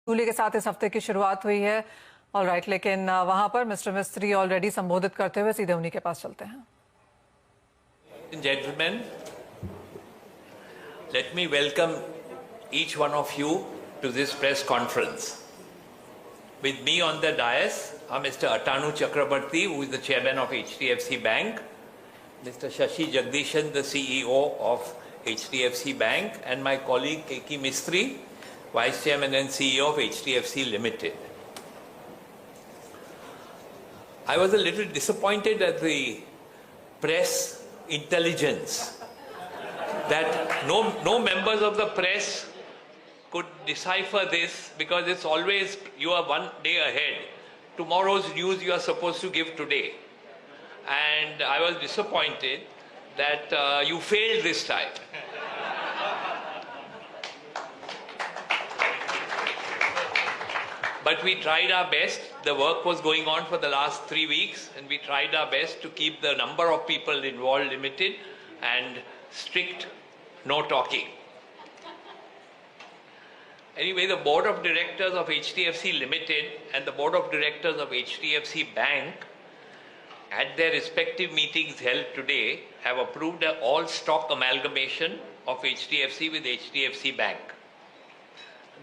जूली के साथ इस हफ्ते की शुरुआत हुई है। ऑल राइट, लेकिन वहां पर मिस्टर मिस्त्री ऑलरेडी संबोधित करते हुए सीधे उन्हीं के पास चलते हैं। Gentlemen, let me welcome each one of you to this press conference. With me on the dais are Mr. Atanu Chakrabarti, who is the chairman of HDFC Bank, Mr. Shashi Jagdishan, the CEO of HDFC Bank, and my colleague K.K. Mistry, Vice Chairman and CEO of HDFC Limited. I was a little disappointed at the press intelligence that no members of the press could decipher this, because it's always you are one day ahead. Tomorrow's news you are supposed to give today. And I was disappointed that you failed this time. But we tried our best. The work was going on for the last 3 weeks, and we tried our best to keep the number of people involved limited and strict no talking. Anyway, the board of directors of HDFC Limited and the board of directors of HDFC Bank, at their respective meetings held today, have approved an all-stock amalgamation of HDFC with HDFC Bank.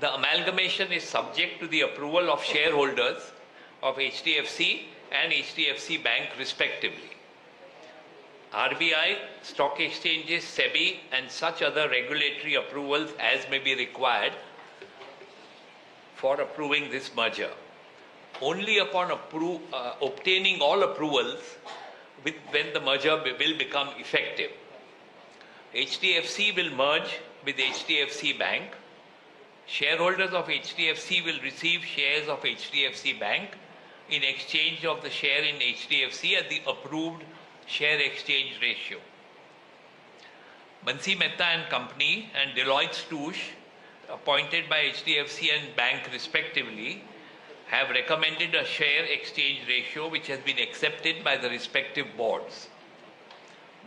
The amalgamation is subject to the approval of shareholders of HDFC and HDFC Bank respectively. RBI, stock exchanges, SEBI, and such other regulatory approvals as may be required for approving this merger. Only upon obtaining all approvals when the merger will become effective. HDFC will merge with HDFC Bank. Shareholders of HDFC will receive shares of HDFC Bank in exchange of the share in HDFC at the approved share exchange ratio. Bansi Mehta and Company and Deloitte Touche, appointed by HDFC and Bank respectively, have recommended a share exchange ratio which has been accepted by the respective boards.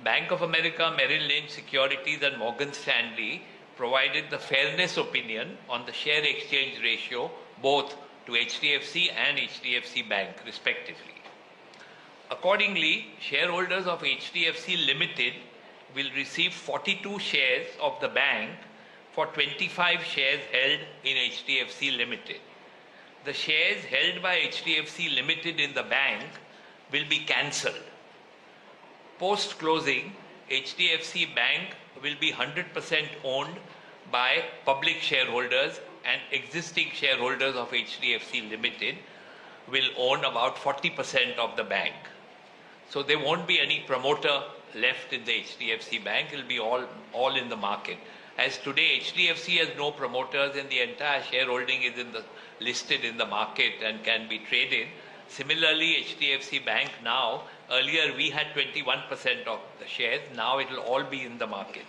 Bank of America, Merrill Lynch Securities and Morgan Stanley provided the fairness opinion on the share exchange ratio both to HDFC and HDFC Bank respectively. Accordingly, shareholders of HDFC Limited will receive 42 shares of the bank for 25 shares held in HDFC Limited. The shares held by HDFC Limited in the bank will be cancelled. Post-closing, HDFC Bank will be 100% owned by public shareholders, and existing shareholders of HDFC Limited will own about 40% of the bank. So there won't be any promoter left in the HDFC Bank. It will be all in the market. As today HDFC has no promoters and the entire shareholding is listed in the market and can be traded. Similarly, HDFC Bank now, earlier we had 21% of the shares, now it will all be in the market.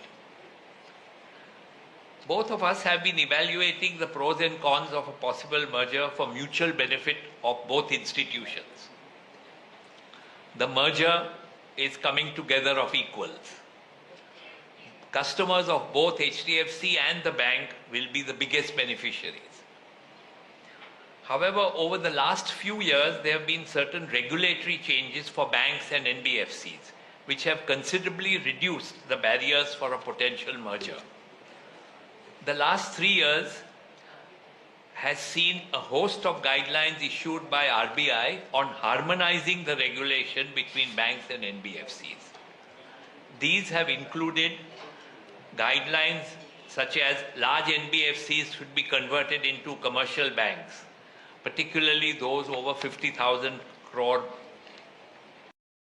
Both of us have been evaluating the pros and cons of a possible merger for mutual benefit of both institutions. The merger is coming together of equals. Customers of both HDFC and the bank will be the biggest beneficiaries. However, over the last few years, there have been certain regulatory changes for banks and NBFCs, which have considerably reduced the barriers for a potential merger. The last 3 years has seen a host of guidelines issued by RBI on harmonizing the regulation between banks and NBFCs. These have included guidelines such as large NBFCs should be converted into commercial banks, particularly those over 50,000 crore